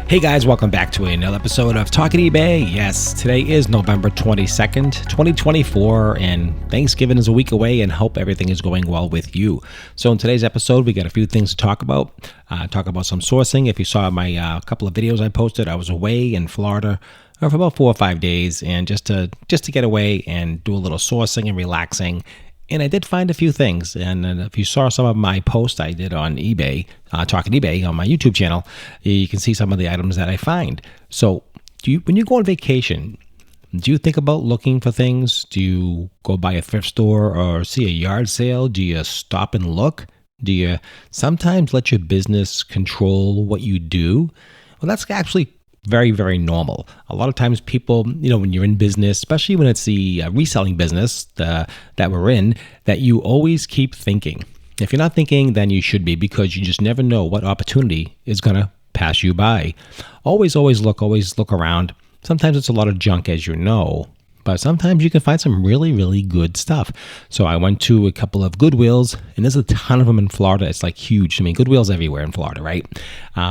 Hey guys, welcome back to another episode of Talking eBay. Yes, today is November 22nd, 2024, and Thanksgiving is a week away, and hope everything is going well with you. So in today's episode, we got a few things to talk about. Talk about some sourcing. If you saw my couple of videos I posted, I was away in Florida for about 4 or 5 days, and just to get away and do a little sourcing and relaxing. And I did find a few things. And if you saw some of my posts I did on eBay, Talking eBay on my YouTube channel, you can see some of the items that I find. So when you go on vacation, do you think about looking for things? Do you go by a thrift store or see a yard sale? Do you stop and look? Do you sometimes let your business control what you do? Well, that's actually very, very normal. A lot of times people, when you're in business, especially when it's the reselling business that we're in, that you always keep thinking. If you're not thinking, then you should be, because you just never know what opportunity is going to pass you by. Always look around. Sometimes it's a lot of junk, as you know, but sometimes you can find some really, really good stuff. So I went to a couple of Goodwills, and there's a ton of them in Florida. It's like huge. I mean, Goodwill's everywhere in Florida, right?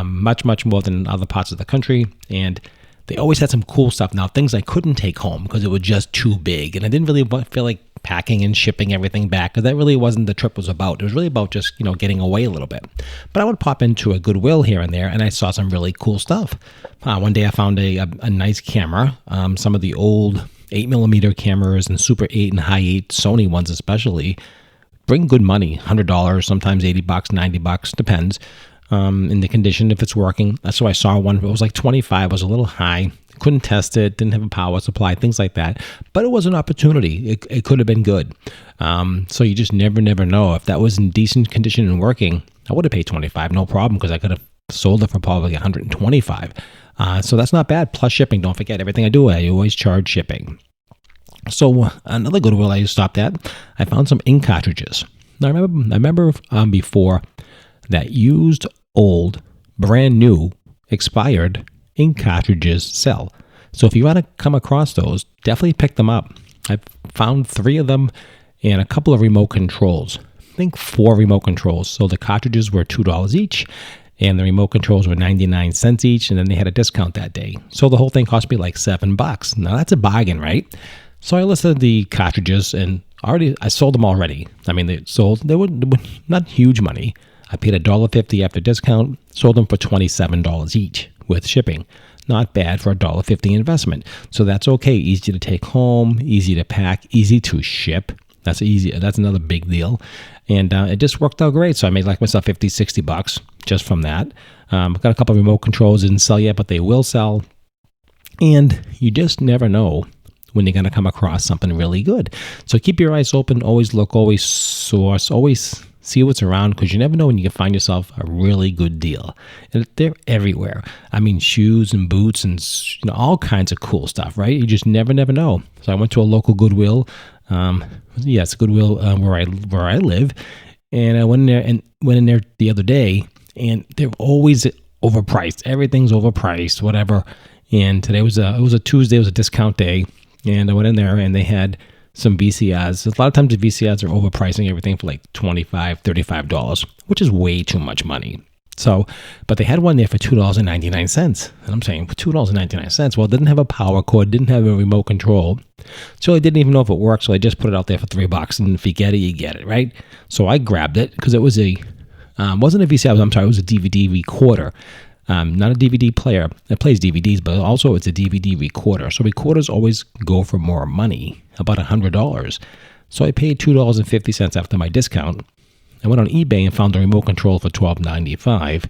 Much more than other parts of the country. And they always had some cool stuff. Now, things I couldn't take home because it was just too big. And I didn't really feel like packing and shipping everything back, because that really wasn't the trip was about. It was really about just, getting away a little bit. But I would pop into a Goodwill here and there, and I saw some really cool stuff. One day I found a nice camera, some of the old 8mm cameras and Super 8 and High 8 Sony ones especially bring good money, $100, sometimes $80, $90, depends in the condition, if it's working. So I saw one, it was like $25, was a little high, couldn't test it, didn't have a power supply, things like that, but it was an opportunity. It could have been good. So you just never know. If that was in decent condition and working, I would have paid $25, no problem, because I could have sold it for probably $125. So that's not bad. Plus shipping. Don't forget, everything I do, I always charge shipping. So another Goodwill I stopped at, I found some ink cartridges. Now I remember before that used, old, brand new, expired ink cartridges sell. So if you want to come across those, definitely pick them up. I found 3 of them and a couple of remote controls. I think 4 remote controls. So the cartridges were $2 each, and the remote controls were 99 cents each, and then they had a discount that day. So the whole thing cost me like $7. Now that's a bargain, right? So I listed the cartridges, and I sold them already. I mean, they were not huge money. I paid $1.50 after discount, sold them for $27 each with shipping. Not bad for a $1.50 investment. So that's okay. Easy to take home, easy to pack, easy to ship. That's another big deal. And it just worked out great. So I made like myself $50, $60 just from that. Got a couple of remote controls, didn't sell yet, but they will sell. And you just never know when you're going to come across something really good. So keep your eyes open, always look, always source, always see what's around, because you never know when you can find yourself a really good deal. And they're everywhere. I mean, shoes and boots and all kinds of cool stuff, right? You just never know. So I went to a local Goodwill. Goodwill where I live, and I went in there the other day, and they're always overpriced. Everything's overpriced, whatever. And today was a Tuesday, it was a discount day, and I went in there and they had some VCRs. A lot of times the VCRs are overpricing everything for like $25, $35, which is way too much money. So, but they had one there for $2.99. And I'm saying, for $2.99, well, it didn't have a power cord, didn't have a remote control. So I didn't even know if it worked. So I just put it out there for $3. And if you get it, you get it, right? So I grabbed it because it was wasn't a VCR, I'm sorry, it was a DVD recorder. Not a DVD player. It plays DVDs, but also it's a DVD recorder. So recorders always go for more money, about $100. So I paid $2.50 after my discount. I went on eBay and found a remote control for $12.95.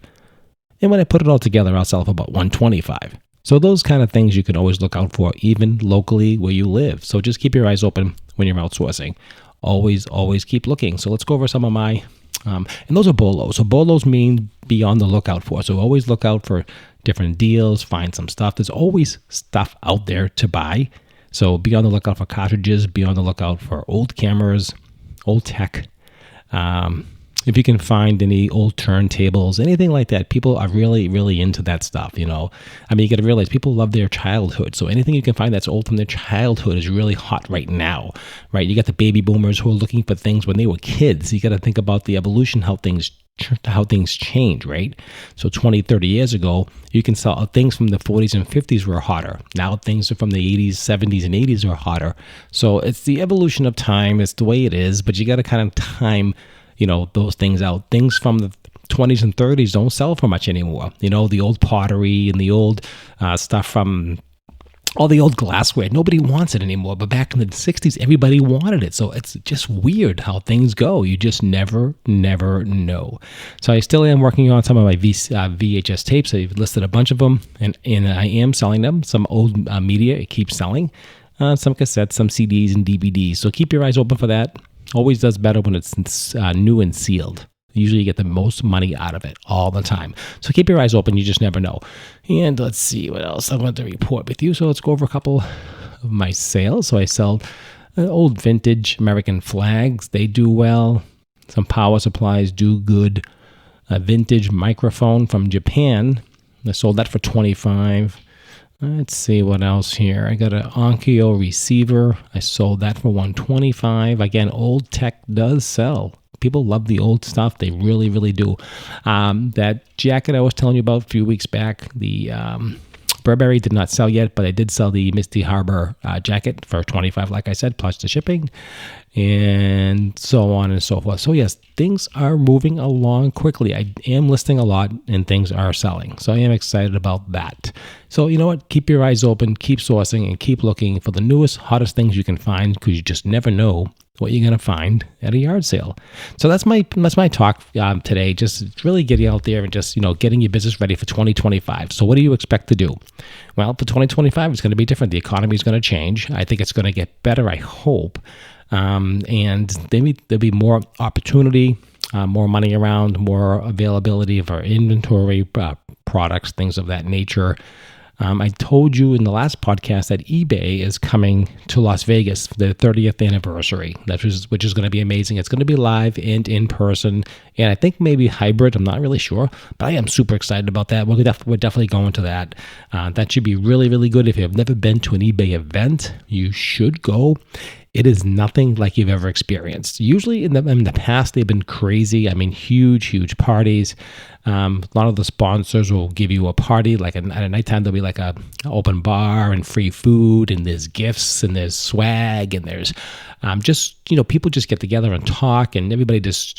And when I put it all together, I'll sell it for about $125. So those kind of things you can always look out for, even locally where you live. So just keep your eyes open when you're outsourcing. Always keep looking. So let's go over some of my, and those are BOLO'S. So BOLO'S mean be on the lookout for. So always look out for different deals, find some stuff. There's always stuff out there to buy. So be on the lookout for cartridges, be on the lookout for old cameras, old tech. If you can find any old turntables, anything like that, people are really, really into that stuff, I mean, you got to realize people love their childhood. So anything you can find that's old from their childhood is really hot right now, right? You got the baby boomers who are looking for things when they were kids. You got to think about the evolution, how things how things change, right? So 20, 30 years ago, you can sell things from the 40s and 50s were hotter. Now things from the 80s, 70s, and 80s are hotter. So it's the evolution of time. It's the way it is, but you got to kind of time, those things out. Things from the 20s and 30s don't sell for much anymore. The old pottery and the old stuff from all the old glassware, nobody wants it anymore. But back in the 60s, everybody wanted it. So it's just weird how things go. You just never know. So I still am working on some of my VHS tapes. I've listed a bunch of them, and I am selling them. Some old media, it keeps selling. Some cassettes, some CDs, and DVDs. So keep your eyes open for that. Always does better when it's new and sealed. Usually you get the most money out of it all the time. So keep your eyes open. You just never know. And let's see what else I want to report with you. So let's go over a couple of my sales. So I sell old vintage American flags. They do well. Some power supplies do good. A vintage microphone from Japan. I sold that for $25. Let's see what else here. I got an Onkyo receiver. I sold that for $125. Again, old tech does sell. People love the old stuff. They really, really do. That jacket I was telling you about a few weeks back, the Burberry did not sell yet, but I did sell the Misty Harbor jacket for $25, like I said, plus the shipping, and so on and so forth. So yes, things are moving along quickly. I am listing a lot, and things are selling. So I am excited about that. So you know what? Keep your eyes open, keep sourcing, and keep looking for the newest, hottest things you can find, because you just never know what you're going to find at a yard sale. So that's my talk today, just really getting out there and just, getting your business ready for 2025. So what do you expect to do? Well, for 2025, it's going to be different. The economy is going to change. I think it's going to get better, I hope. And maybe there'll be more opportunity, more money around, more availability of our inventory, products, things of that nature. I told you in the last podcast that eBay is coming to Las Vegas for their 30th anniversary, which is going to be amazing. It's going to be live and in person, and I think maybe hybrid. I'm not really sure, but I am super excited about that. We're definitely going to that. That should be really, really good. If you've never been to an eBay event, you should go. It is nothing like you've ever experienced. Usually in the past, they've been crazy. I mean, huge parties. A lot of the sponsors will give you a party, like at nighttime, there'll be like a open bar and free food, and there's gifts and there's swag, and there's people just get together and talk, and everybody just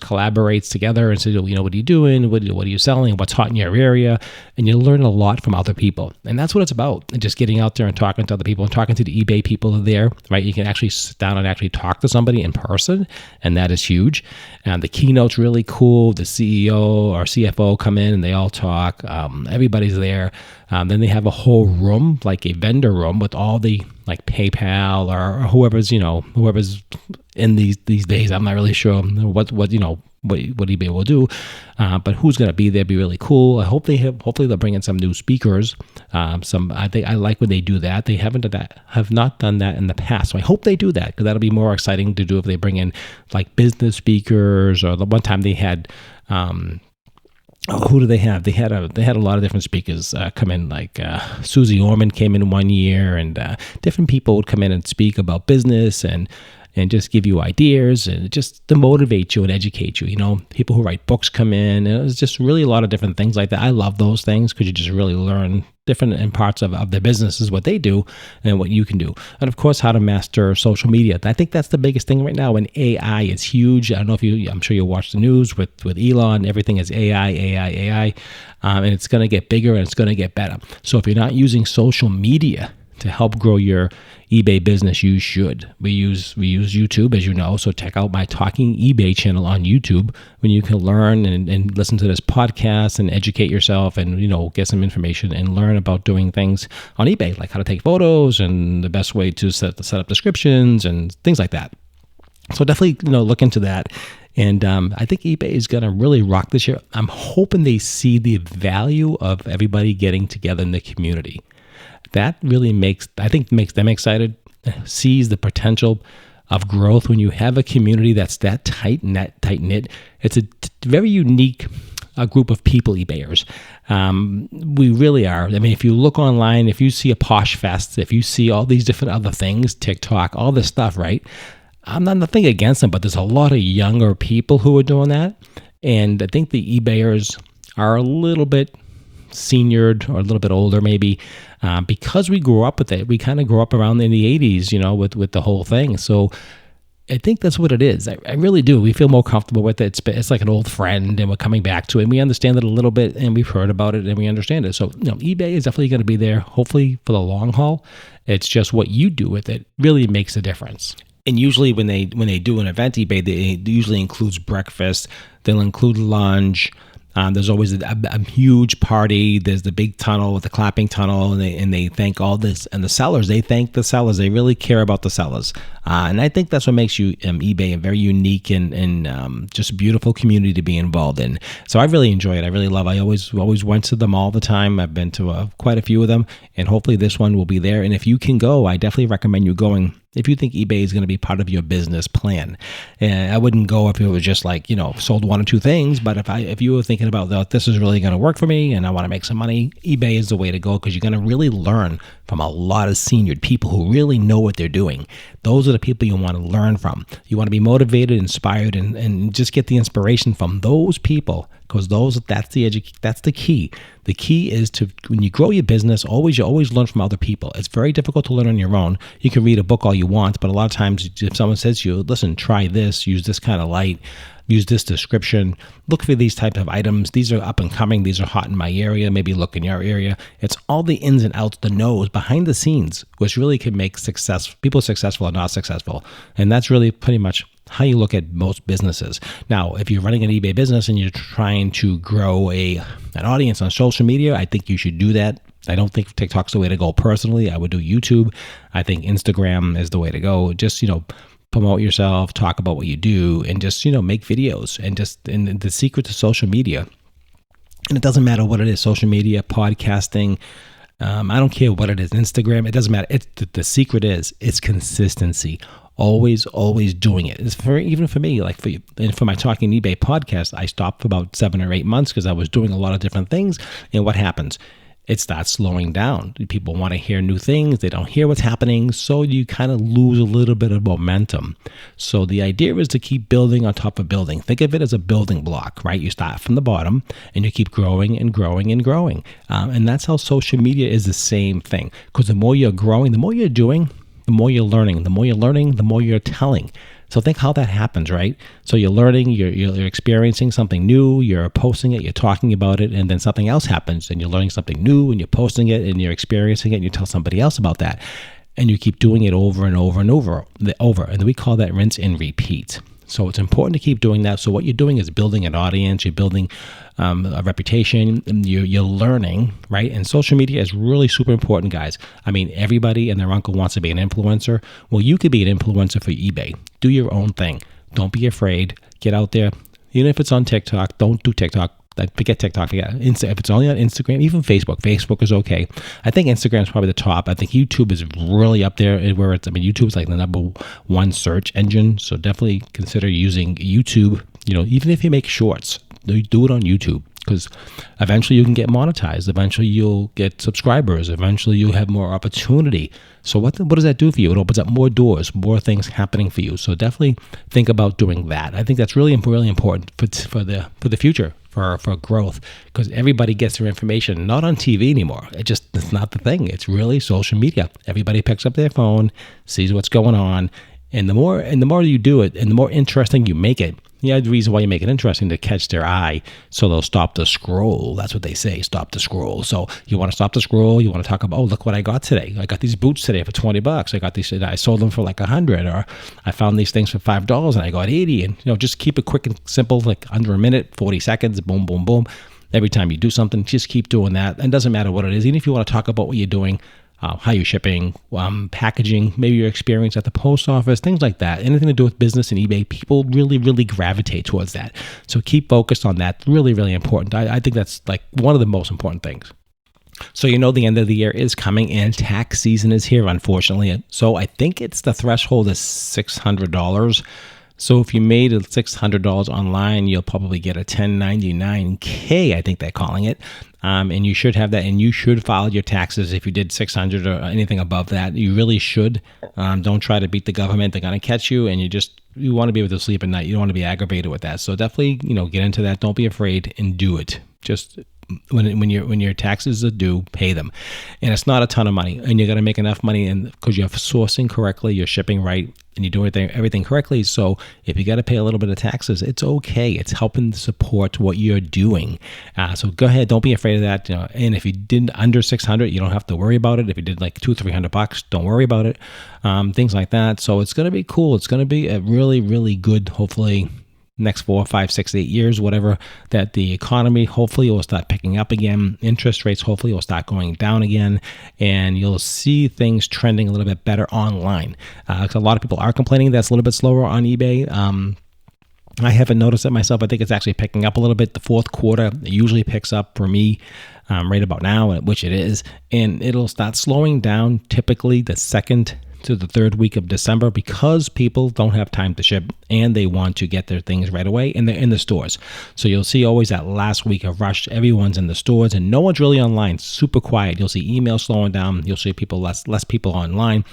collaborates together and says, what are you doing? What are you selling? What's hot in your area? And you learn a lot from other people. And that's what it's about. And just getting out there and talking to other people and talking to the eBay people there, right? You can actually sit down and actually talk to somebody in person. And that is huge. And the keynote's really cool. The CEO or CFO come in and they all talk. Everybody's there. Then they have a whole room, like a vendor room with all the like PayPal or whoever's in these days. I'm not really sure what eBay will do, but who's going to be there? Be really cool. Hopefully they'll bring in some new speakers. I think I like when they do that. They have not done that in the past, so I hope they do that, because that'll be more exciting to do if they bring in like business speakers. Or the one time they had. Who do they have? They had a lot of different speakers come in, like Susie Orman came in one year, and different people would come in and speak about business and just give you ideas and just to motivate you and educate you. People who write books come in, and it was just really a lot of different things like that. I love those things because you just really learn different parts of their businesses, what they do and what you can do. And of course, how to master social media. I think that's the biggest thing right now. And AI is huge. I don't know if I'm sure you watch the news with Elon. Everything is AI. And it's going to get bigger and it's going to get better. So if you're not using social media to help grow your eBay business, you should. We use YouTube, as you know, so check out my Talking eBay channel on YouTube, when you can learn and listen to this podcast and educate yourself and get some information and learn about doing things on eBay, like how to take photos and the best way to set up descriptions and things like that. So definitely look into that. And I think eBay is going to really rock this year. I'm hoping they see the value of everybody getting together in the community. That really makes them excited, sees the potential of growth when you have a community that's that tight-knit. It's a very unique group of people, eBayers. We really are. I mean, if you look online, if you see a Posh Fest, if you see all these different other things, TikTok, all this stuff, right? I'm not nothing against them, but there's a lot of younger people who are doing that. And I think the eBayers are a little bit seniored or a little bit older maybe, because we grew up with it. We kind of grew up around in the 80s, with the whole thing. So I think that's what it is. I really do. We feel more comfortable with it. It's like an old friend, and we're coming back to it. And we understand it a little bit, and we've heard about it, and we understand it. So, eBay is definitely going to be there, hopefully for the long haul. It's just what you do with it really makes a difference. And usually when they do an event, eBay, they usually includes breakfast. They'll include lunch. There's always a huge party. There's the big tunnel with the clapping tunnel, and they thank all this. And the sellers, they thank the sellers. They really care about the sellers. And I think that's what makes you eBay a very unique and just a beautiful community to be involved in. So I really enjoy it. I really love it. I always went to them all the time. I've been to quite a few of them, and hopefully this one will be there. And if you can go, I definitely recommend you going if you think eBay is going to be part of your business plan. And I wouldn't go if it was just like, sold one or two things. But if you were thinking about this is really going to work for me and I want to make some money, eBay is the way to go, because you're going to really learn from a lot of senior people who really know what they're doing. Those are the people you want to learn from. You want to be motivated, inspired, and just get the inspiration from those people, because that's the key. The key is to, when you grow your business, you always learn from other people. It's very difficult to learn on your own. You can read a book all you want, but a lot of times if someone says to you, listen, try this, use this kind of light, use this description, look for these type of items. These are up and coming. These are hot in my area. Maybe look in your area. It's all the ins and outs, the knows, behind the scenes, which really can make people successful or not successful. And that's really pretty much how you look at most businesses. Now, if you're running an eBay business and you're trying to grow an audience on social media, I think you should do that. I don't think TikTok's the way to go personally. I would do YouTube. I think Instagram is the way to go. Just, promote yourself, talk about what you do, and just, make videos. And the secret to social media, and it doesn't matter what it is, social media, podcasting, I don't care what it is, Instagram, it doesn't matter. The secret is consistency. Always doing it. It's even for me, like for my Talking eBay podcast, I stopped for about 7 or 8 months because I was doing a lot of different things. And what happens? It starts slowing down. People want to hear new things. They don't hear what's happening. So you kind of lose a little bit of momentum. So the idea is to keep building on top of building. Think of it as a building block, right? You start from the bottom and you keep growing and growing and growing. And that's how social media is the same thing. Because the more you're growing, the more you're doing, the more you're learning. The more you're learning, the more you're telling. So think how that happens, right? So you're learning, you're experiencing something new, you're posting it, you're talking about it, and then something else happens, and you're learning something new, and you're posting it, and you're experiencing it, and you tell somebody else about that. And you keep doing it over and over and over. And we call that rinse and repeat. So it's important to keep doing that. So what you're doing is building an audience, you're building a reputation, and you're learning, right? And social media is really super important, guys. I mean, everybody and their uncle wants to be an influencer. Well, you could be an influencer for eBay. Do your own thing. Don't be afraid. Get out there. Even if it's on TikTok, don't do TikTok. Forget TikTok. If it's only on Instagram, even Facebook. Facebook is okay. I think Instagram is probably the top. I think YouTube is really up there where YouTube is like the number one search engine. So definitely consider using YouTube. Even if you make shorts, do it on YouTube, because eventually you can get monetized. Eventually you'll get subscribers. Eventually you'll have more opportunity. So what does that do for you? It opens up more doors, more things happening for you. So definitely think about doing that. I think that's really, really important for the future. For growth, because everybody gets their information not on TV anymore. It's not the thing. It's really social media. Everybody picks up their phone, sees what's going on, and the more you do it, and the more interesting you make it. The reason why you make it interesting to catch their eye, so they'll stop the scroll. That's what they say, stop the scroll. So you want to stop the scroll. You want to talk about, look what I got today. I got these boots today for $20. I got these. I sold them for like $100, or I found these things for $5 and I got $80. And just keep it quick and simple, like under a minute, 40 seconds. Boom, boom, boom. Every time you do something, just keep doing that. And it doesn't matter what it is. Even if you want to talk about what you're doing, how you're shipping, packaging, maybe your experience at the post office, things like that. Anything to do with business and eBay, people really, really gravitate towards that. So keep focused on that. Really, really important. I think that's like one of the most important things. So the end of the year is coming and tax season is here, unfortunately. So I think the threshold is $600. So if you made $600 online, you'll probably get a 1099K, I think they're calling it. And you should have that, and you should file your taxes if you did 600 or anything above that. You really should. Don't try to beat the government. They're going to catch you, and you want to be able to sleep at night. You don't want to be aggravated with that. So definitely, get into that. Don't be afraid and do it. Just when your taxes are due, pay them. And it's not a ton of money, and you're going to make enough money, and because you're sourcing correctly, you're shipping right, and you're doing everything correctly. So if you got to pay a little bit of taxes, it's okay. It's helping support what you're doing. So go ahead, don't be afraid of that. And if you did under 600, you don't have to worry about it. If you did like $200-300, don't worry about it. Things like that. So it's going to be cool. It's going to be a really, really good, hopefully, next 4, 5, 6, 8 years, whatever, that the economy hopefully will start picking up again. Interest rates hopefully will start going down again, and you'll see things trending a little bit better online. Because a lot of people are complaining that's a little bit slower on eBay. I haven't noticed it myself. I think it's actually picking up a little bit. The fourth quarter it usually picks up for me right about now, which it is, and it'll start slowing down typically the second to the third week of December, because people don't have time to ship and they want to get their things right away, and they're in the stores. So you'll see always that last week of rush, everyone's in the stores and no one's really online. Super quiet. You'll see emails slowing down. You'll see people less people online,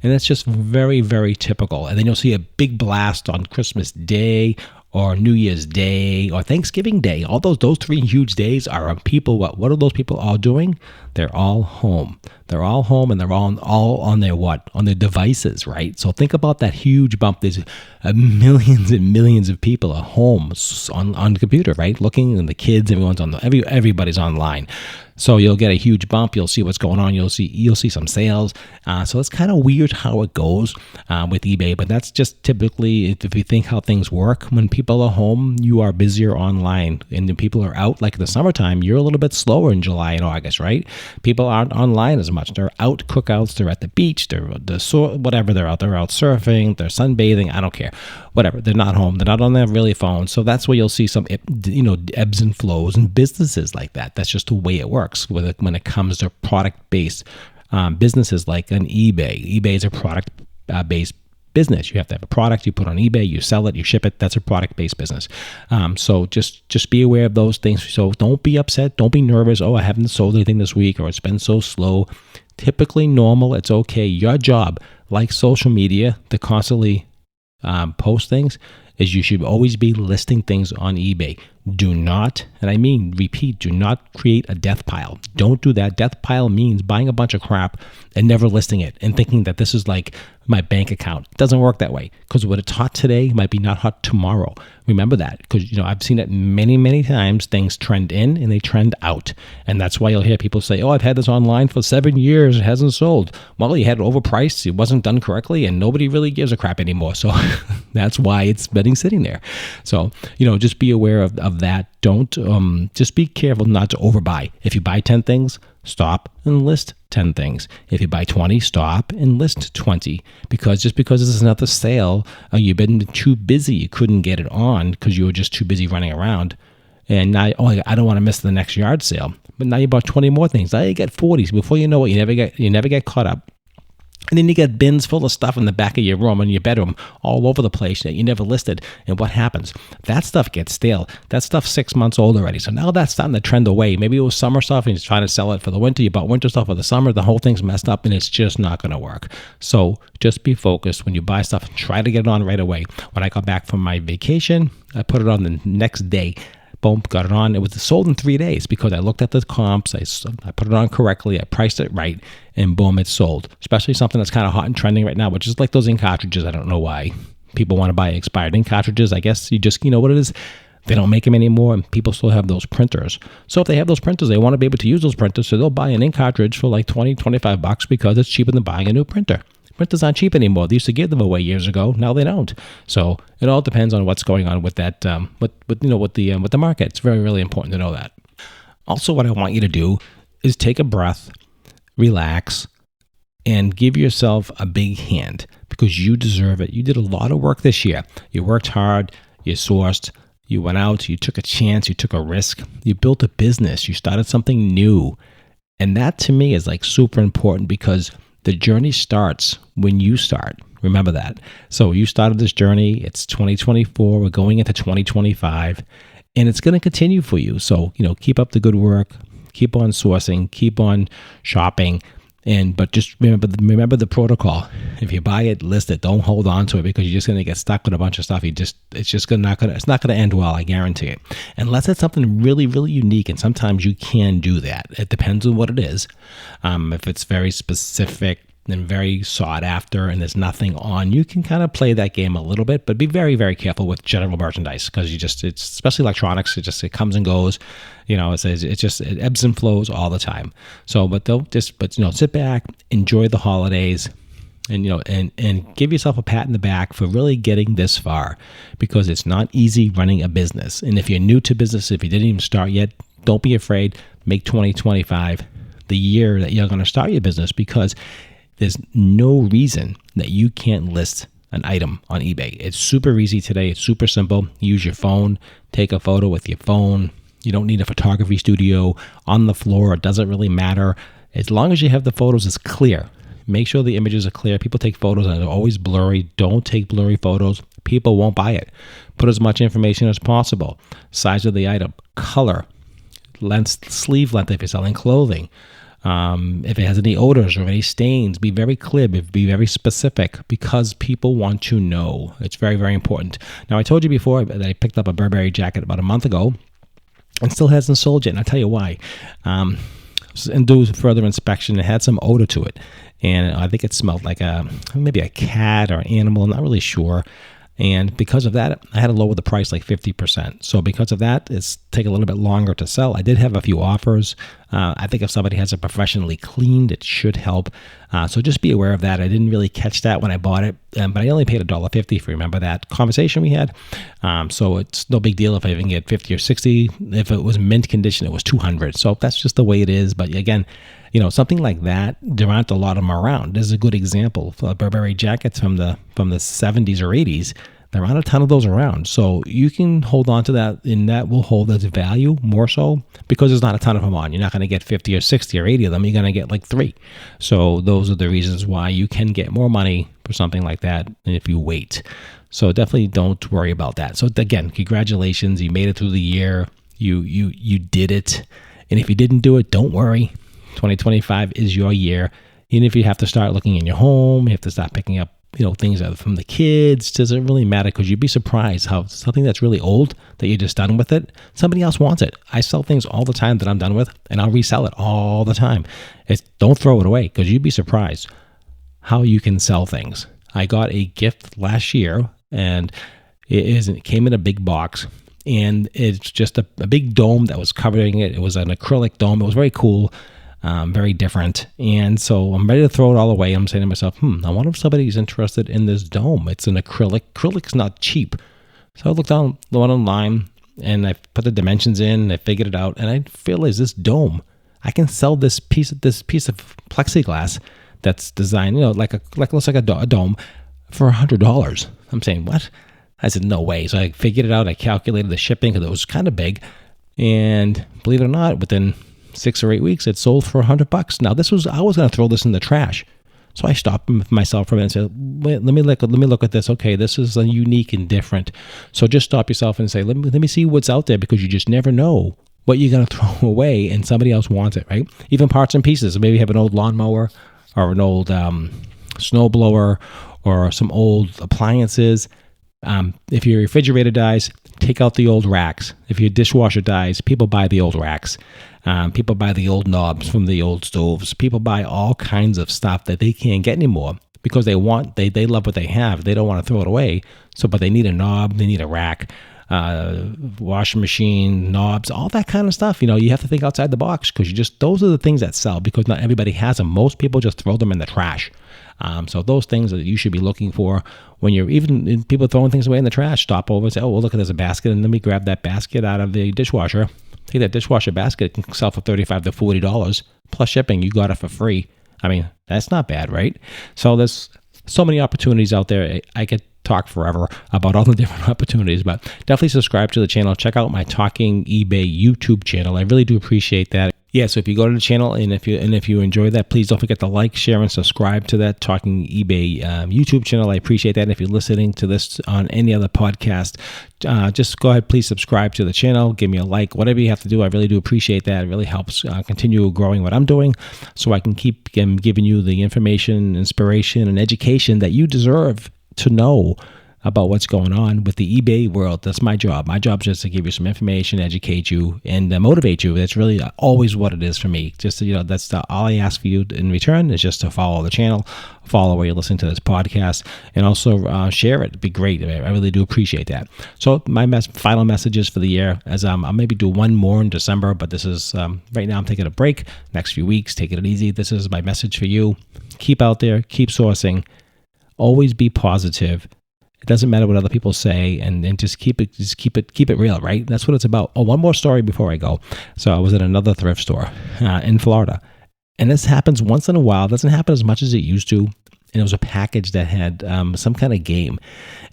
and it's just very, very typical. And then you'll see a big blast on Christmas Day or New Year's Day or Thanksgiving Day. All those 3 huge days are people. What are those people all doing? They're all home. They're all home, and they're all on their on their devices, right? So think about that huge bump. There's millions and millions of people at home on the computer, right? Looking, and the kids, everybody's online. So you'll get a huge bump. You'll see what's going on. You'll see some sales. So it's kind of weird how it goes with eBay, but that's just typically, if you think how things work, when people are home, you are busier online, and when people are out, like the summertime, you're a little bit slower in July and August, right? People aren't online as much. They're out cookouts. They're at the beach. Whatever. They're out surfing. They're sunbathing. I don't care. Whatever. They're not home. They're not on their really phone. So that's where you'll see some ebbs and flows in businesses like that. That's just the way it works when it comes to product-based businesses like an eBay. eBay is a product-based business. You have to have a product, you put on eBay, you sell it, you ship it. That's a product-based business. So just be aware of those things. So don't be upset. Don't be nervous. Oh, I haven't sold anything this week, or it's been so slow. Typically normal. It's okay. Your job, like social media, to constantly post things, is you should always be listing things on eBay. Do not, and I mean, repeat, do not create a death pile. Don't do that. Death pile means buying a bunch of crap and never listing it and thinking that this is like my bank account. It doesn't work that way, because what it's hot today might be not hot tomorrow. Remember that, because I've seen it many, many times. Things trend in and they trend out, and that's why you'll hear people say, "Oh, I've had this online for 7 years. It hasn't sold." Well, you had it overpriced. It wasn't done correctly, and nobody really gives a crap anymore. So that's why it's been sitting there. So just be aware of that. Don't just be careful not to overbuy. If you buy 10 things, stop and list 10 things. If you buy 20, stop and list 20. Because just because this is another sale, you've been too busy, you couldn't get it on because you were just too busy running around. And now, I don't want to miss the next yard sale. But now you bought 20 more things. Now you get 40. Before you know it, you never get caught up. And then you get bins full of stuff in the back of your room and your bedroom all over the place that you never listed. And what happens? That stuff gets stale. That stuff's 6 months old already. So now that's starting to trend away. Maybe it was summer stuff and you're trying to sell it for the winter. You bought winter stuff for the summer. The whole thing's messed up and it's just not going to work. So just be focused when you buy stuff and try to get it on right away. When I got back from my vacation, I put it on the next day. Boom, got it on. It was sold in 3 days because I looked at the comps, I put it on correctly, I priced it right, and boom, it's sold. Especially something that's kind of hot and trending right now, which is like those ink cartridges. I don't know why people want to buy expired ink cartridges. I guess you just, what it is? They don't make them anymore, and people still have those printers. So if they have those printers, they want to be able to use those printers, so they'll buy an ink cartridge for like $20, $25 because it's cheaper than buying a new printer. Printers aren't cheap anymore. They used to give them away years ago. Now they don't. So it all depends on what's going on with that, with the market. It's very, really important to know that. Also, what I want you to do is take a breath, relax, and give yourself a big hand because you deserve it. You did a lot of work this year. You worked hard. You sourced. You went out. You took a chance. You took a risk. You built a business. You started something new, and that to me is like super important because the journey starts when you start. Remember that. So you started this journey. It's 2024. We're going into 2025, and it's going to continue for you. So, keep up the good work, keep on sourcing, keep on shopping. But just remember the protocol. If you buy it, list it. Don't hold on to it, because you're just going to get stuck with a bunch of stuff. It's not going to end well. I guarantee it. Unless it's something really, really unique, and sometimes you can do that. It depends on what it is. If it's very specific and very sought after, and there's nothing on, you can kind of play that game a little bit, but be very, very careful with general merchandise, because it's especially electronics. It comes and goes. It ebbs and flows all the time. So, sit back, enjoy the holidays, and give yourself a pat in the back for really getting this far, because it's not easy running a business. And if you're new to business, if you didn't even start yet, don't be afraid. Make 2025 the year that you're going to start your business, because there's no reason that you can't list an item on eBay. It's super easy today. It's super simple. Use your phone, take a photo with your phone. You don't need a photography studio on the floor. It doesn't really matter. As long as you have the photos, it's clear. Make sure the images are clear. People take photos and they're always blurry. Don't take blurry photos. People won't buy it. Put as much information as possible. Size of the item, color, length, sleeve length if you're selling clothing. If it has any odors or any stains, be very clear, be very specific, because people want to know. It's very, very important. Now, I told you before that I picked up a Burberry jacket about a month ago and still hasn't sold yet, and I'll tell you why. And do further inspection, it had some odor to it, and I think it smelled like maybe a cat or an animal. I'm not really sure. And because of that, I had to lower the price like 50%. So because of that, it's taking a little bit longer to sell. I did have a few offers. I think if somebody has it professionally cleaned, it should help. So just be aware of that. I didn't really catch that when I bought it, but I only paid $1.50, if you remember that conversation we had. So it's no big deal if I even get 50 or 60. If it was mint condition, it was 200. So that's just the way it is. But again, something like that, there aren't a lot of them around. There's a good example for Burberry jackets from the 70s or 80s. There aren't a ton of those around. So you can hold on to that, and that will hold its value more so, because there's not a ton of them on. You're not going to get 50 or 60 or 80 of them. You're going to get like 3. So those are the reasons why you can get more money for something like that than if you wait. So definitely don't worry about that. So again, congratulations. You made it through the year. You did it. And if you didn't do it, don't worry. 2025 is your year. Even if you have to start looking in your home, you have to start picking up things from the kids, doesn't really matter, because you'd be surprised how something that's really old that you're just done with it, somebody else wants it. I sell things all the time that I'm done with, and I'll resell it all the time. Don't throw it away, because you'd be surprised how you can sell things. I got a gift last year, and it came in a big box, and it's just a big dome that was covering it. It was an acrylic dome. It was very cool. Very different. And so I'm ready to throw it all away. I'm saying to myself, I wonder if somebody's interested in this dome. It's an acrylic. Acrylic's not cheap. So I looked online, and I put the dimensions in, I figured it out, and I realized this dome, I can sell this piece of plexiglass that's designed, looks like a dome for $100. I'm saying, what? I said, no way. So I figured it out. I calculated the shipping, because it was kind of big. And believe it or not, within 6 or 8 weeks, it sold for $100. Now, I was going to throw this in the trash. So I stopped myself from it and said, wait, let me look at this. Okay, this is unique and different. So just stop yourself and say, let me see what's out there, because you just never know what you're going to throw away and somebody else wants it, right? Even parts and pieces. Maybe you have an old lawnmower or an old snowblower or some old appliances. If your refrigerator dies, take out the old racks. If your dishwasher dies, people buy the old racks. People buy the old knobs from the old stoves. People buy all kinds of stuff that they can't get anymore, because they love what they have. They don't want to throw it away. But they need a knob, they need a rack, washing machine, knobs, all that kind of stuff. You have to think outside the box, because those are the things that sell, because not everybody has them. Most people just throw them in the trash. So those things that you should be looking for when you're even people throwing things away in the trash, stop over and say, oh, well, look, there's a basket, and let me grab that basket out of the dishwasher. Take that dishwasher basket, it can sell for $35 to $40 plus shipping. You got it for free. I mean, that's not bad, right? So there's so many opportunities out there. I could talk forever about all the different opportunities, but definitely subscribe to the channel. Check out my Talking eBay YouTube channel. I really do appreciate that. Yeah, so if you go to the channel and if you enjoy that, please don't forget to like, share, and subscribe to that Talking eBay YouTube channel. I appreciate that. And if you're listening to this on any other podcast, just go ahead, please subscribe to the channel, give me a like, whatever you have to do. I really do appreciate that. It really helps continue growing what I'm doing, so I can keep giving you the information, inspiration, and education that you deserve to know about what's going on with the eBay world. That's my job. My job is just to give you some information, educate you, and motivate you. That's really always what it is for me. Just that's all I ask for you in return is just to follow the channel, follow where you're listening to this podcast, and also share it. It'd be great. I really do appreciate that. So my final messages for the year, as I'll maybe do one more in December, but this is right now I'm taking a break. Next few weeks, take it easy. This is my message for you. Keep out there, keep sourcing, always be positive. It doesn't matter what other people say, and just keep it real, right? That's what it's about. Oh, one more story before I go. So I was at another thrift store in Florida, and this happens once in a while. It doesn't happen as much as it used to. And it was a package that had some kind of game.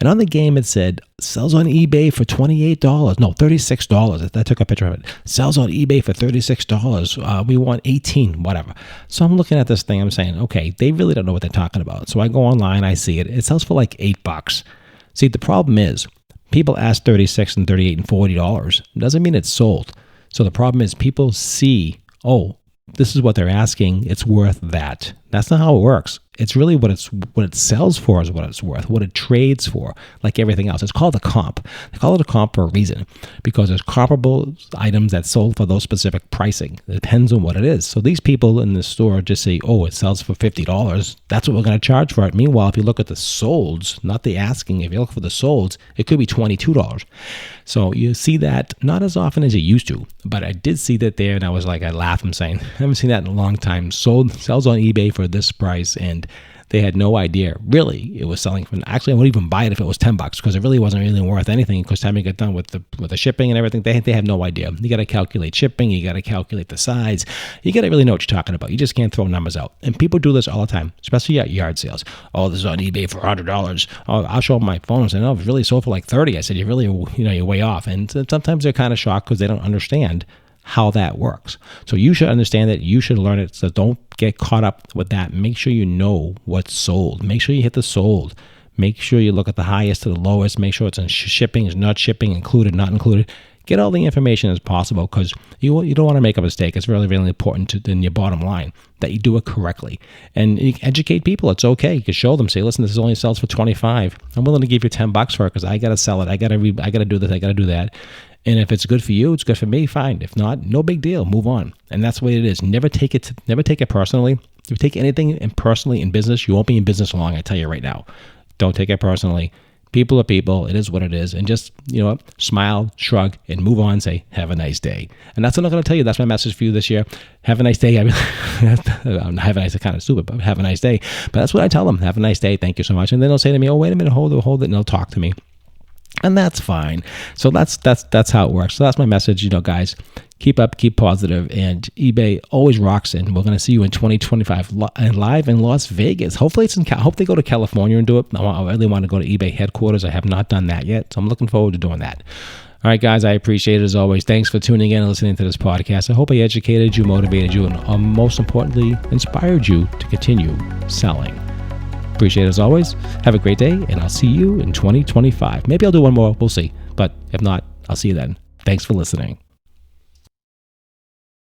And on the game, it said, sells on eBay for $28. No, $36. I took a picture of it. Sells on eBay for $36. We want $18, whatever. So I'm looking at this thing. I'm saying, okay, they really don't know what they're talking about. So I go online. I see it. It sells for like $8. See, the problem is people ask $36 and $38 and $40. It doesn't mean it's sold. So the problem is people see, oh, this is what they're asking. It's worth that. That's not how it works. It's really what it sells for is what it's worth, what it trades for, like everything else. It's called a comp. They call it a comp for a reason, because there's comparable items that sold for those specific pricing. It depends on what it is. So these people in the store just say, oh, it sells for $50. That's what we're going to charge for it. Meanwhile, if you look at the solds, not the asking, if you look for the solds, it could be $22. So you see that not as often as you used to, but I did see that there, and I was like, I laugh. I'm saying, I haven't seen that in a long time. Sells on eBay for this price, and they had no idea really it was selling for. Actually, I wouldn't even buy it if it was $10 because it really wasn't really worth anything. Because time you get done with the shipping and everything, they have no idea. You got to calculate shipping, you got to calculate the size, you got to really know what you're talking about. You just can't throw numbers out. And people do this all the time, especially at yard sales. Oh, this is on eBay for $100. Oh, I'll show them my phone and say, no, it's really sold for like $30. I said, you're way off. And sometimes they're kind of shocked because they don't understand how that works. So you should understand it. You should learn it. So don't get caught up with that. Make sure you know what's sold. Make sure you hit the sold. Make sure you look at the highest to the lowest. Make sure it's in shipping, is not shipping, included, not included. Get all the information as possible, because you don't want to make a mistake. It's really, really important in your bottom line that you do it correctly. And you educate people. It's okay. You can show them. Say, listen, this only sells for $25. I'm willing to give you $10 for it because I got to sell it. I got to do this. I got to do that. And if it's good for you, it's good for me, fine. If not, no big deal. Move on. And that's the way it is. Never take it personally. If you take anything personally in business, you won't be in business long, I tell you right now. Don't take it personally. People are people. It is what it is. And just, smile, shrug, and move on. Say, have a nice day. And that's what I'm going to tell you. That's my message for you this year. Have a nice day. Have a nice day, kind of stupid, but have a nice day. But that's what I tell them. Have a nice day. Thank you so much. And then they'll say to me, oh, wait a minute, hold it. And they'll talk to me. And that's fine. So that's how it works. So that's my message, guys. Keep up, keep positive, and eBay always rocks. And we're going to see you in 2025 live in Las Vegas. Hopefully hope they go to California and do it. I really want to go to eBay headquarters. I have not done that yet, so I'm looking forward to doing that. All right, guys, I appreciate it as always. Thanks for tuning in and listening to this podcast. I hope I educated you, motivated you, and most importantly, inspired you to continue selling. Appreciate it as always. Have a great day, and I'll see you in 2025. Maybe I'll do one more. We'll see. But if not, I'll see you then. Thanks for listening.